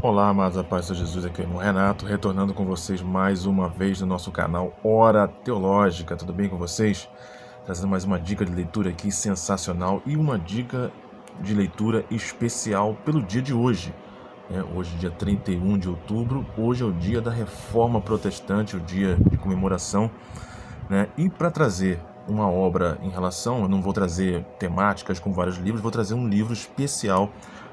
Olá, amados, a paz de Jesus, aqui é o irmão Renato, retornando com vocês mais uma vez no nosso canal Hora Teológica. Tudo bem com vocês? Trazendo mais uma dica de leitura aqui sensacional e uma dica de leitura especial pelo dia de hoje. Hoje, dia 31 de outubro, hoje é o dia da Reforma Protestante, o dia de comemoração, né? E para trazer uma obra em relação, eu não vou trazer temáticas com vários livros, vou trazer um livro especial,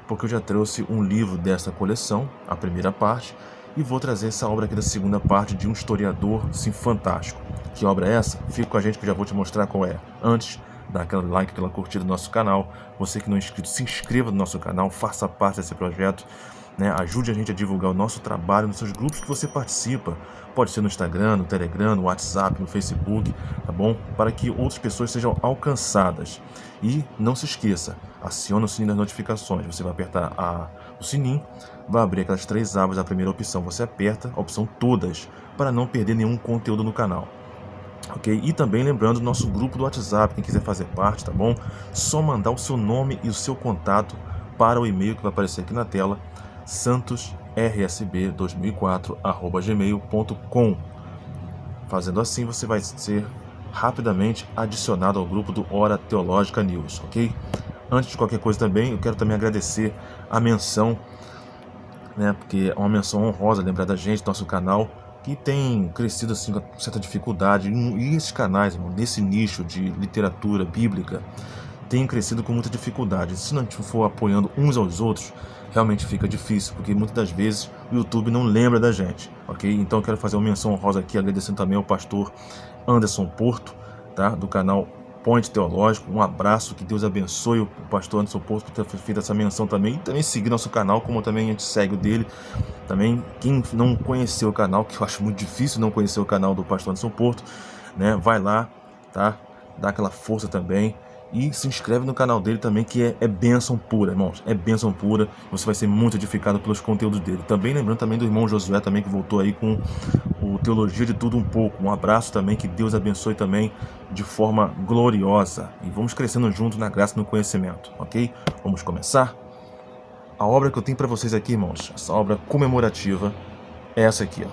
porque eu já trouxe um livro dessa coleção, a primeira parte, e vou trazer essa obra aqui da segunda parte de um historiador, sim, fantástico. Que obra é essa? Fica com a gente que eu já vou te mostrar qual é. Antes, dá aquele like, aquela curtida no nosso canal. Você que não é inscrito, se inscreva no nosso canal, faça parte desse projeto, né? Ajude a gente a divulgar o nosso trabalho nos seus grupos que você participa. Pode ser no Instagram, no Telegram, no WhatsApp, no Facebook, tá bom? Para que outras pessoas sejam alcançadas. E não se esqueça, acione o sininho das notificações. Você vai apertar o sininho, vai abrir aquelas três abas. A primeira opção você aperta, a opção todas, para não perder nenhum conteúdo no canal. Ok? E também lembrando o nosso grupo do WhatsApp, quem quiser fazer parte, tá bom? Só mandar o seu nome e o seu contato para o e-mail que vai aparecer aqui na tela, santosrsb2004@gmail.com. Fazendo assim, você vai ser rapidamente adicionado ao grupo do Hora Teológica News, ok? Antes de qualquer coisa também, eu quero também agradecer a menção, né? Porque é uma menção honrosa, lembrar da gente, do nosso canal, que tem crescido assim com certa dificuldade. E esses canais, irmão, nesse nicho de literatura bíblica, tem crescido com muita dificuldade. Se não for apoiando uns aos outros, realmente fica difícil, porque muitas das vezes o YouTube não lembra da gente, ok? Então eu quero fazer uma menção honrosa aqui, agradecendo também ao pastor Anderson Porto, tá? Do canal Point Teológico. Um abraço, que Deus abençoe o pastor Anderson Porto por ter feito essa menção também, e também seguir nosso canal, como também a gente segue o dele. Também, quem não conheceu o canal, que eu acho muito difícil não conhecer o canal do pastor Anderson Porto, né? Vai lá, tá? Dá aquela força também. E se inscreve no canal dele também, que é bênção pura, irmãos. É bênção pura. Você vai ser muito edificado pelos conteúdos dele. Também lembrando também do irmão Josué também, que voltou aí com o Teologia de Tudo Um Pouco. Um abraço também, que Deus abençoe também de forma gloriosa. E vamos crescendo juntos na graça e no conhecimento, ok? Vamos começar? A obra que eu tenho para vocês aqui, irmãos, essa obra comemorativa, é essa aqui, ó.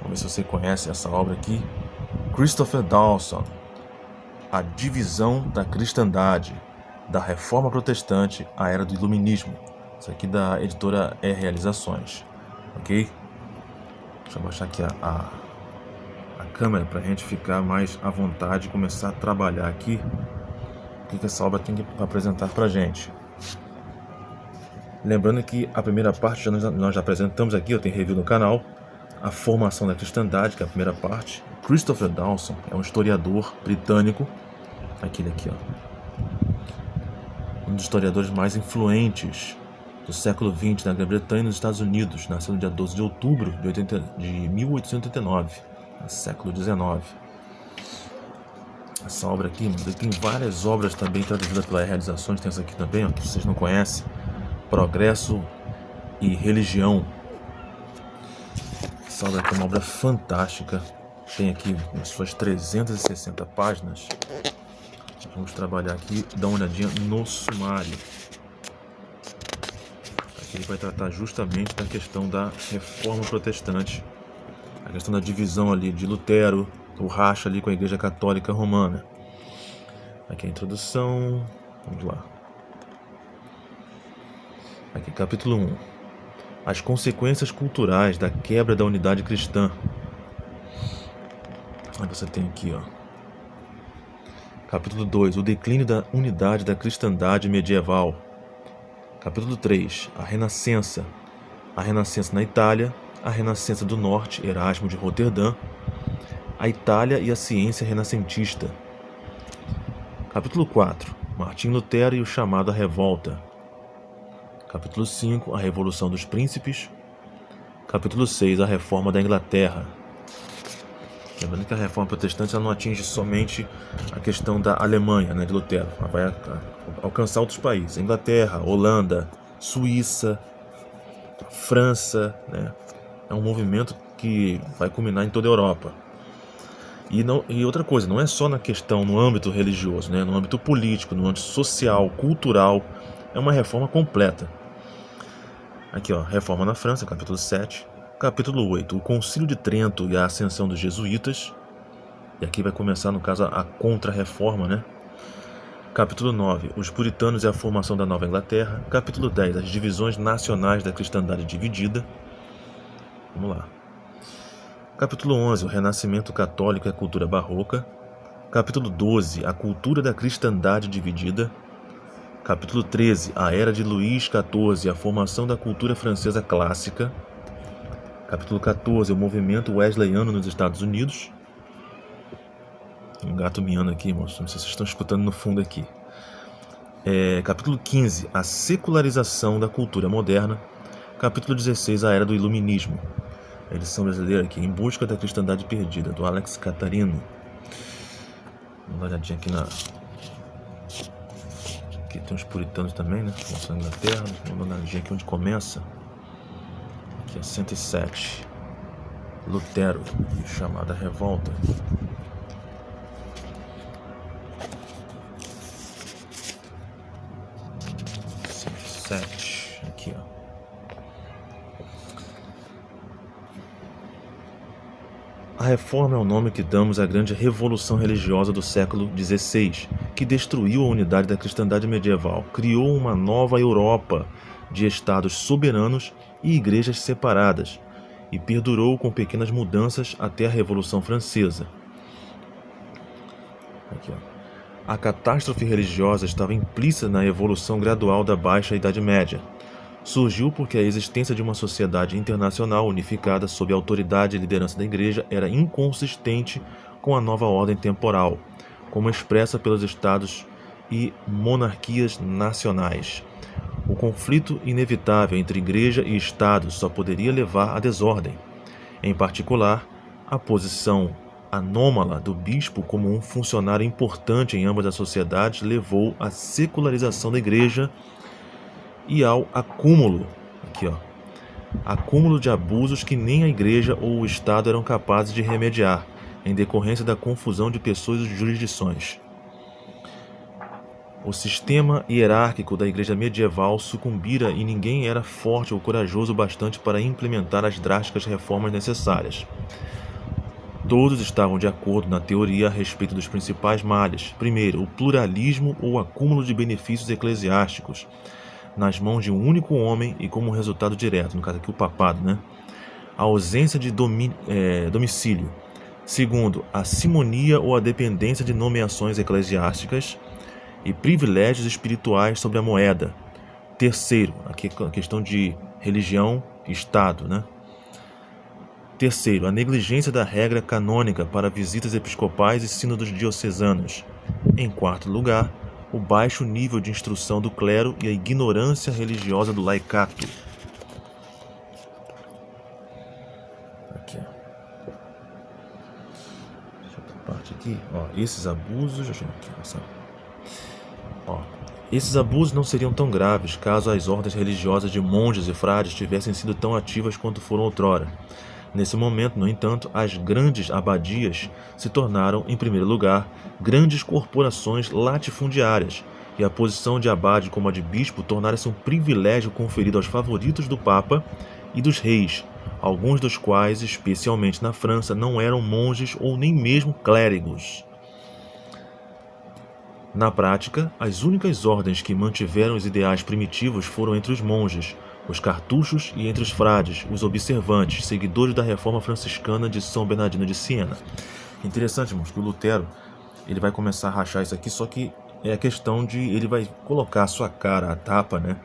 Vamos ver se você conhece essa obra aqui. Christopher Dawson, A Divisão da Cristandade, da Reforma Protestante à Era do Iluminismo. Isso aqui da editora Realizações, ok? Deixa eu baixar aqui a câmera para a gente ficar mais à vontade e começar a trabalhar aqui o que essa obra tem que apresentar para a gente. Lembrando que a primeira parte nós já apresentamos aqui, eu tenho review no canal, A Formação da Cristandade, que é a primeira parte. Christopher Dawson é um historiador britânico, aquele aqui, ó, um dos historiadores mais influentes do século XX na Grã-Bretanha e nos Estados Unidos. Nasceu no dia 12 de outubro de 1889, no século XIX. Essa obra aqui, tem várias obras também traduzidas pela Realizações. Tem essa aqui também, ó, que vocês não conhecem, Progresso e Religião. Essa obra aqui é uma obra fantástica. Tem aqui as suas 360 páginas. Vamos trabalhar aqui, dar uma olhadinha no sumário. Aqui ele vai tratar justamente da questão da Reforma Protestante, a questão da divisão ali de Lutero, o racha ali com a Igreja Católica Romana. Aqui a introdução, vamos lá. Aqui, capítulo 1. As consequências culturais da quebra da unidade cristã. Aí você tem aqui, ó. Capítulo 2. O declínio da unidade da cristandade medieval. Capítulo 3. A Renascença. A Renascença na Itália. A Renascença do Norte, Erasmo de Roterdã. A Itália e a ciência renascentista. Capítulo 4. Martim Lutero e o chamado à revolta. Capítulo 5. A Revolução dos Príncipes. Capítulo 6. A Reforma da Inglaterra. Lembrando que a Reforma Protestante ela não atinge somente a questão da Alemanha, né, de Lutero. Ela vai alcançar outros países. Inglaterra, Holanda, Suíça, França, né? É um movimento que vai culminar em toda a Europa. E outra coisa, não é só na questão, no âmbito religioso, né? No âmbito político, no âmbito social, cultural. É uma reforma completa. Aqui, ó, Reforma na França, capítulo 7. Capítulo 8, o Concílio de Trento e a Ascensão dos Jesuítas. E aqui vai começar, no caso, a Contra-Reforma, né? Capítulo 9, os Puritanos e a formação da Nova Inglaterra. Capítulo 10, as divisões nacionais da cristandade dividida. Vamos lá. Capítulo 11, o Renascimento Católico e a cultura barroca. Capítulo 12, a cultura da cristandade dividida. Capítulo 13, a era de Luís XIV e a formação da cultura francesa clássica. Capítulo 14, o movimento wesleyano nos Estados Unidos. Um gato miando aqui, irmãos. Não sei se vocês estão escutando no fundo aqui. Capítulo 15, a secularização da cultura moderna. Capítulo 16, a era do iluminismo. A edição brasileira aqui, Em Busca da Cristandade Perdida, do Alex Catarino. Vamos dar uma olhadinha aqui na... Aqui tem os puritanos também, né? Formação da Inglaterra. Vamos dar uma olhadinha aqui onde começa. Aqui é 107. Lutero, chamada Revolta. 107. Aqui, ó. A Reforma é o nome que damos à grande revolução religiosa do século XVI, que destruiu a unidade da cristandade medieval, criou uma nova Europa de estados soberanos e igrejas separadas, e perdurou com pequenas mudanças até a Revolução Francesa. Aqui, ó. A catástrofe religiosa estava implícita na evolução gradual da Baixa Idade Média. Surgiu porque a existência de uma sociedade internacional unificada sob a autoridade e liderança da Igreja era inconsistente com a nova ordem temporal, como expressa pelos estados e monarquias nacionais. O conflito inevitável entre Igreja e Estado só poderia levar à desordem. Em particular, a posição anômala do bispo como um funcionário importante em ambas as sociedades levou à secularização da Igreja e ao acúmulo de abusos que nem a Igreja ou o Estado eram capazes de remediar, em decorrência da confusão de pessoas e jurisdições. O sistema hierárquico da Igreja medieval sucumbira e ninguém era forte ou corajoso bastante para implementar as drásticas reformas necessárias. Todos estavam de acordo na teoria a respeito dos principais males. Primeiro, o pluralismo ou acúmulo de benefícios eclesiásticos nas mãos de um único homem e como resultado direto, no caso aqui o papado, né? A ausência de domicílio. Segundo, a simonia ou a dependência de nomeações eclesiásticas e privilégios espirituais sobre a moeda. Terceiro, aqui a questão de religião e Estado, né? Terceiro, a negligência da regra canônica para visitas episcopais e sínodos diocesanos. Em quarto lugar, o baixo nível de instrução do clero e a ignorância religiosa do laicato. Aqui, outra parte aqui, ó, esses abusos, esses abusos não seriam tão graves caso as ordens religiosas de monges e frades tivessem sido tão ativas quanto foram outrora. Nesse momento, no entanto, as grandes abadias se tornaram, em primeiro lugar, grandes corporações latifundiárias, e a posição de abade como a de bispo tornara-se um privilégio conferido aos favoritos do Papa e dos reis, alguns dos quais, especialmente na França, não eram monges ou nem mesmo clérigos. Na prática, as únicas ordens que mantiveram os ideais primitivos foram entre os monges, os cartuchos, e entre os frades, os observantes, seguidores da reforma franciscana de São Bernardino de Siena. Interessante, irmãos, que o Lutero ele vai começar a rachar isso aqui, só que é a questão de ele vai colocar a sua cara à tapa, né?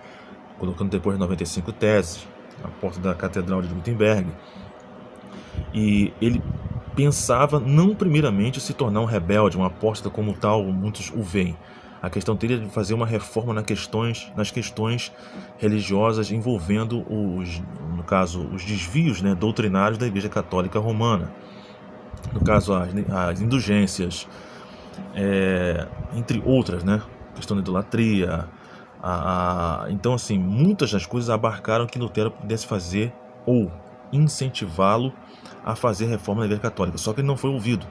Colocando depois 95 teses na porta da Catedral de Wittenberg. E ele pensava não primeiramente se tornar um rebelde, um apóstata como tal, muitos o veem. A questão dele é de fazer uma reforma nas questões religiosas envolvendo no caso, os desvios, né, doutrinários da Igreja Católica Romana. No caso, as indulgências, entre outras, né, questão da idolatria. Então, assim, muitas das coisas abarcaram que Lutero pudesse fazer ou incentivá-lo a fazer reforma na Igreja Católica, só que ele não foi ouvido.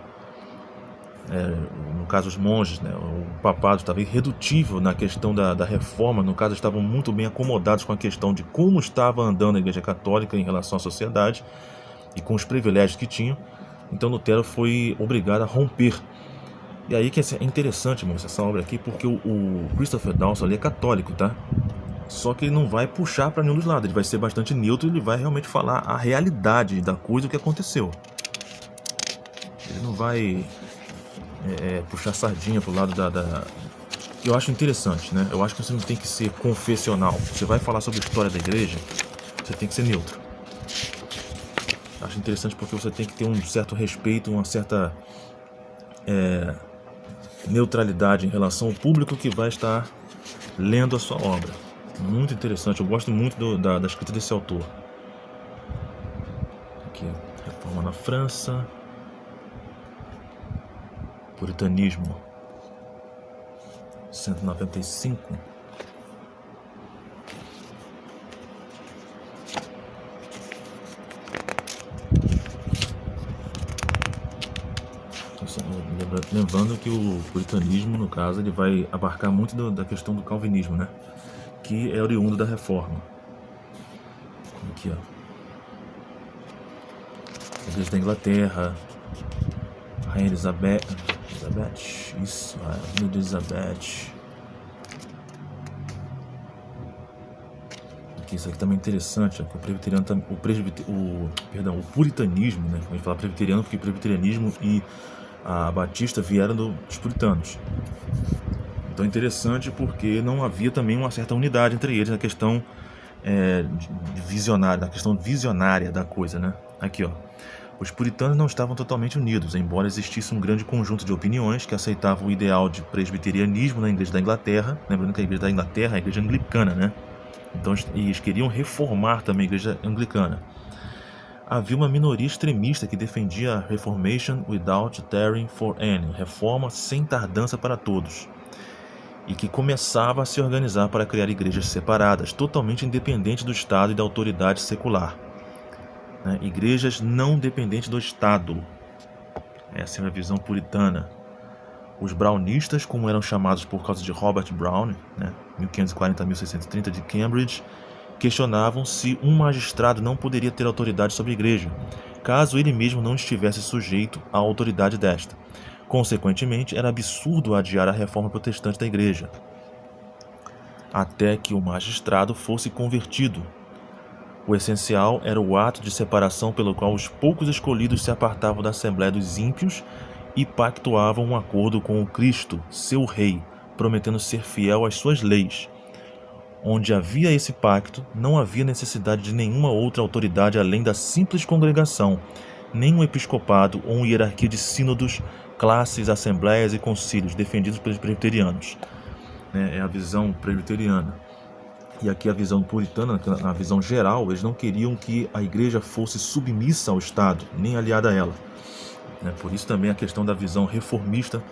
caso os monges, né, o papado estava irredutível na questão da reforma, no caso estavam muito bem acomodados com a questão de como estava andando a Igreja Católica em relação à sociedade e com os privilégios que tinham. Então Lutero foi obrigado a romper. E aí que é interessante, irmãos, essa obra aqui, porque o Christopher Dawson ali é católico, tá? Só que ele não vai puxar para nenhum dos lados, ele vai ser bastante neutro, ele vai realmente falar a realidade da coisa, o que aconteceu. Ele não vai puxar sardinha pro lado da... Eu acho interessante, né? Eu acho que você não tem que ser confessional. Você vai falar sobre a história da igreja, você tem que ser neutro. Acho interessante porque você tem que ter um certo respeito, uma certa neutralidade em relação ao público que vai estar lendo a sua obra. Muito interessante, eu gosto muito da escrita desse autor. Aqui, Reforma na França, Puritanismo, 195. Lembrando que o puritanismo, no caso, ele vai abarcar muito da questão do calvinismo, né? Que é oriundo da reforma. Aqui, ó. A Igreja da Inglaterra, Rainha Elizabeth, isso, Rainha Elizabeth. Aqui, isso aqui também é interessante, ó, que o presbiteriano, o puritanismo, né? A gente fala presbiteriano porque presbiterianismo e a batista vieram dos puritanos. Então é interessante porque não havia também uma certa unidade entre eles na questão visionária, na questão visionária da coisa, né? Aqui, ó. Os puritanos não estavam totalmente unidos, embora existisse um grande conjunto de opiniões que aceitavam o ideal de presbiterianismo na Igreja da Inglaterra. Lembrando que a Igreja da Inglaterra é a Igreja Anglicana, né? Então eles queriam reformar também a Igreja Anglicana. Havia uma minoria extremista que defendia a Reformation without tarrying for any, reforma sem tardança para todos, e que começava a se organizar para criar igrejas separadas, totalmente independentes do Estado e da autoridade secular. Né? Igrejas não dependentes do Estado. Essa é a visão puritana. Os brownistas, como eram chamados por causa de Robert Brown, né, 1540 a 1630, de Cambridge, questionavam se um magistrado não poderia ter autoridade sobre a igreja, caso ele mesmo não estivesse sujeito à autoridade desta. Consequentemente, era absurdo adiar a reforma protestante da igreja, até que o magistrado fosse convertido. O essencial era o ato de separação pelo qual os poucos escolhidos se apartavam da Assembleia dos ímpios e pactuavam um acordo com o Cristo, seu rei, prometendo ser fiel às suas leis. Onde havia esse pacto, não havia necessidade de nenhuma outra autoridade além da simples congregação, nem um episcopado ou uma hierarquia de sínodos, classes, assembleias e concílios defendidos pelos presbiterianos. É a visão presbiteriana. E aqui a visão puritana, na visão geral, eles não queriam que a igreja fosse submissa ao Estado, nem aliada a ela. Por isso também a questão da visão reformista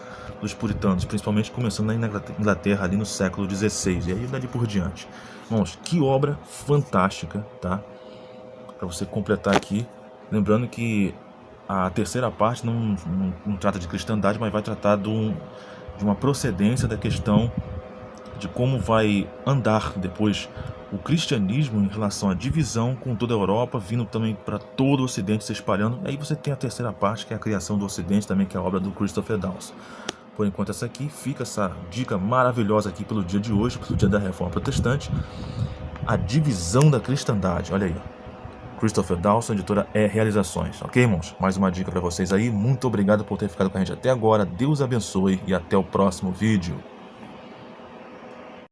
dos puritanos, principalmente começando na Inglaterra ali no século XVI, e aí dali por diante. Irmãos, que obra fantástica, tá? Para você completar aqui, lembrando que a terceira parte não trata de cristandade, mas vai tratar de uma procedência da questão de como vai andar depois o cristianismo em relação à divisão com toda a Europa, vindo também para todo o Ocidente, se espalhando. E aí você tem a terceira parte, que é a criação do Ocidente, também, que é a obra do Christopher Dawson. Por enquanto essa aqui, fica essa dica maravilhosa aqui pelo dia de hoje, pelo dia da Reforma Protestante, a divisão da cristandade. Olha aí, Christopher Dawson, editora Realizações. Ok, irmãos? Mais uma dica para vocês aí. Muito obrigado por ter ficado com a gente até agora. Deus abençoe e até o próximo vídeo.